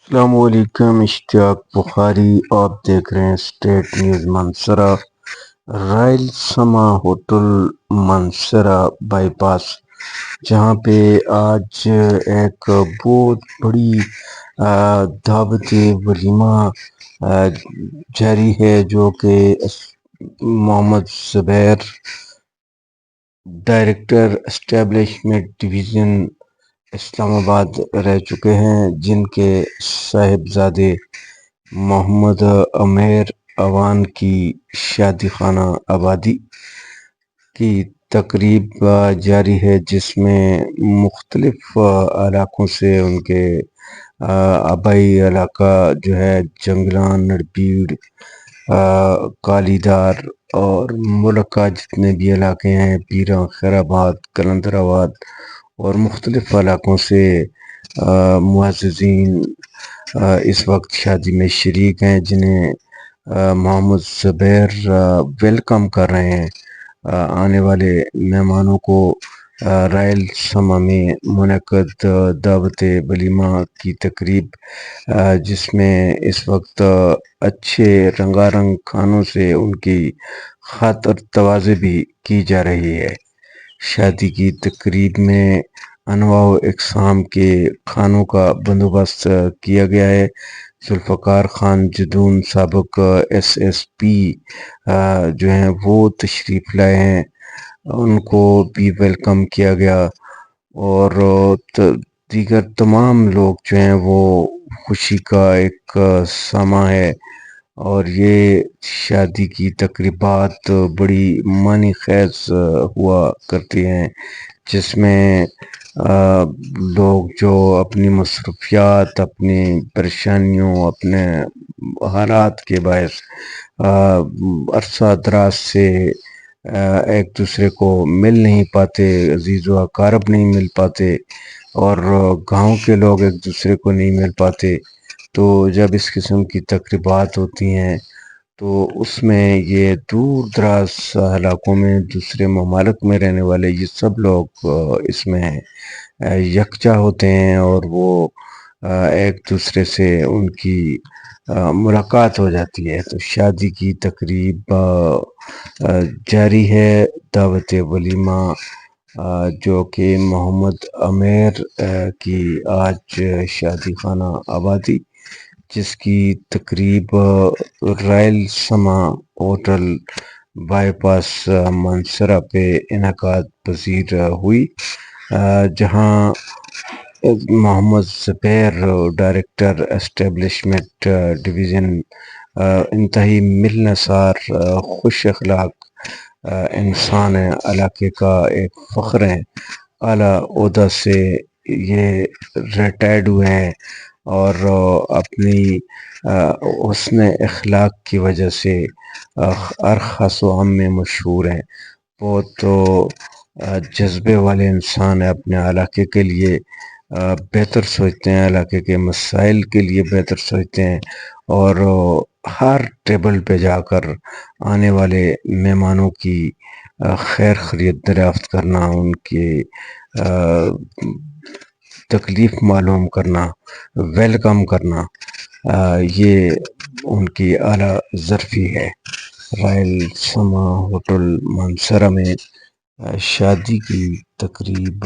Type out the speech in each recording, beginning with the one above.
السلام علیکم، اشتیاق بخاری آپ دیکھ رہے ہیں اسٹیٹ نیوز منصرہ۔ رائل سما ہوٹل منصرہ بائی پاس، جہاں پہ آج ایک بہت بڑی دعوت ولیمہ جاری ہے، جو کہ محمد زبیر ڈائریکٹر اسٹیبلشمنٹ ڈویژن اسلام آباد رہ چکے ہیں، جن کے صاحبزادے محمد عمیر اوان کی شادی خانہ آبادی کی تقریب جاری ہے، جس میں مختلف علاقوں سے ان کے آبائی علاقہ جو ہے جنگلان، نڑبیڑ، کالی دار اور ملک کا جتنے بھی علاقے ہیں، پیراں، خیر آباد، کلندر آباد اور مختلف علاقوں سے معززین اس وقت شادی میں شریک ہیں، جنہیں محمد زبیر ویلکم کر رہے ہیں آنے والے مہمانوں کو رائل سما میں منعقد دعوت ولیمہ کی تقریب، جس میں اس وقت اچھے رنگا رنگ کھانوں سے ان کی خاطر تواضع بھی کی جا رہی ہے۔ شادی کی تقریب میں انواع و اقسام کے کھانوں کا بندوبست کیا گیا ہے۔ ذوالفقار خان جدون سابق SSP جو ہیں وہ تشریف لائے ہیں، ان کو بھی ویلکم کیا گیا، اور دیگر تمام لوگ جو ہیں وہ خوشی کا ایک سماں ہے، اور یہ شادی کی تقریبات بڑی معنی خیز ہوا کرتی ہیں، جس میں لوگ جو اپنی مصروفیات، اپنی پریشانیوں، اپنے حالات کے باعث عرصہ دراز سے ایک دوسرے کو مل نہیں پاتے، عزیز و اقارب نہیں مل پاتے، اور گاؤں کے لوگ ایک دوسرے کو نہیں مل پاتے، تو جب اس قسم کی تقریبات ہوتی ہیں تو اس میں یہ دور دراز علاقوں میں، دوسرے ممالک میں رہنے والے یہ سب لوگ اس میں یکجا ہوتے ہیں، اور وہ ایک دوسرے سے ان کی ملاقات ہو جاتی ہے۔ تو شادی کی تقریب جاری ہے، دعوت ولیمہ جو کہ محمد عمیر کی آج شادی خانہ آبادی، جس کی تقریب رائل سما ہوٹل بائی پاس منصرہ پہ انعقاد پذیر ہوئی، جہاں محمد زبیر ڈائریکٹر اسٹیبلشمنٹ ڈویژن انتہائی ملنسار، خوش اخلاق انسان ہے، علاقے کا ایک فخر ہے، اعلیٰ عہدہ سے یہ ریٹائرڈ ہوئے ہیں، اور اپنی حسن اخلاق کی وجہ سے ہر خاص و عام میں مشہور ہیں۔ بہت جذبے والے انسان ہیں، اپنے علاقے کے لیے بہتر سوچتے ہیں، علاقے کے مسائل کے لیے بہتر سوچتے ہیں، اور ہر ٹیبل پہ جا کر آنے والے مہمانوں کی خیر خیریت دریافت کرنا، ان کی تکلیف معلوم کرنا، ویلکم کرنا، یہ ان کی اعلیٰ ظرفی ہے۔ رائل سما ہوٹل منصرہ میں شادی کی تقریب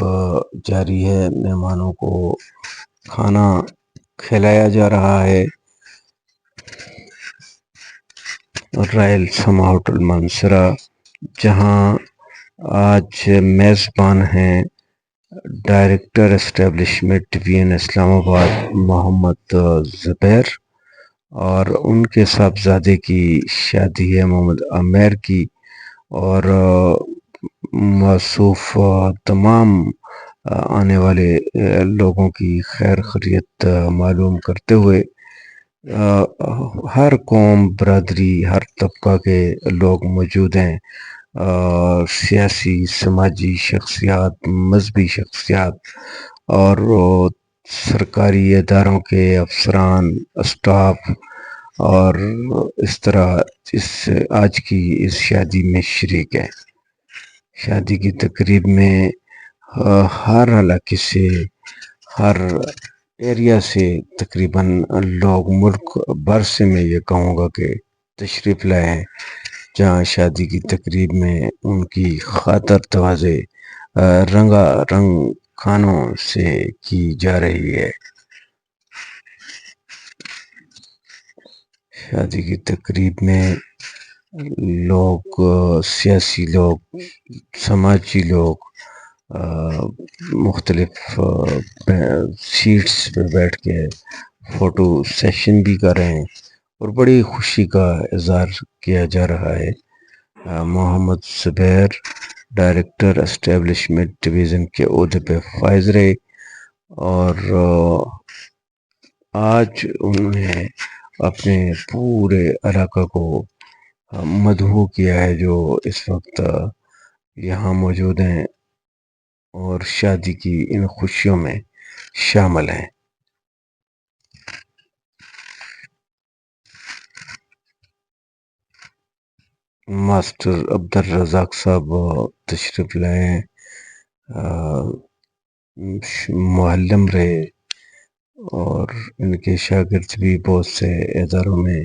جاری ہے، مہمانوں کو کھانا کھلایا جا رہا ہے۔ رائل سما ہوٹل منصرہ، جہاں آج میزبان ہیں ڈائریکٹر اسٹیبلشمنٹ ڈویژن اسلام آباد محمد زبیر، اور ان کے صاحبزادے کی شادی ہے محمد عمیر کی، اور موصوف تمام آنے والے لوگوں کی خیر خیریت معلوم کرتے ہوئے ہر قوم، برادری، ہر طبقہ کے لوگ موجود ہیں، سیاسی، سماجی شخصیات، مذہبی شخصیات، اور سرکاری اداروں کے افسران، اسٹاف، اور اس طرح آج کی اس شادی میں شریک ہے۔ شادی کی تقریب میں ہر علاقے سے، ہر ایریا سے تقریباً لوگ ملک بھر سے میں یہ کہوں گا کہ تشریف لائے ہیں، جہاں شادی کی تقریب میں ان کی خاطر تواضع رنگا رنگ کھانوں سے کی جا رہی ہے۔ شادی کی تقریب میں لوگ، سیاسی لوگ، سماجی لوگ مختلف سیٹس پہ بیٹھ کے فوٹو سیشن بھی کر رہے ہیں اور بڑی خوشی کا اظہار کیا جا رہا ہے۔ محمد زبیر ڈائریکٹر اسٹیبلشمنٹ ڈویژن کے عہدے پہ فائز رہے، اور آج انہوں نے اپنے پورے علاقہ کو مدعو کیا ہے جو اس وقت یہاں موجود ہیں اور شادی کی ان خوشیوں میں شامل ہیں۔ ماسٹر عبدالرزاق صاحب تشریف لائے ہیں، معلم رہے اور ان کے شاگرد بھی بہت سے اداروں میں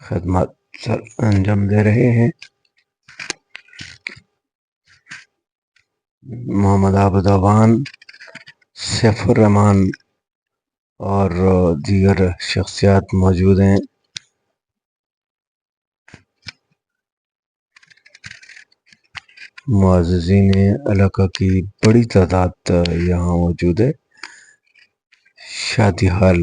خدمات انجام دے رہے ہیں۔ محمد عابد اعوان، سیف الرحمان اور دیگر شخصیات موجود ہیں۔ معززین علاقہ کی بڑی تعداد یہاں موجود ہے۔ شادی حال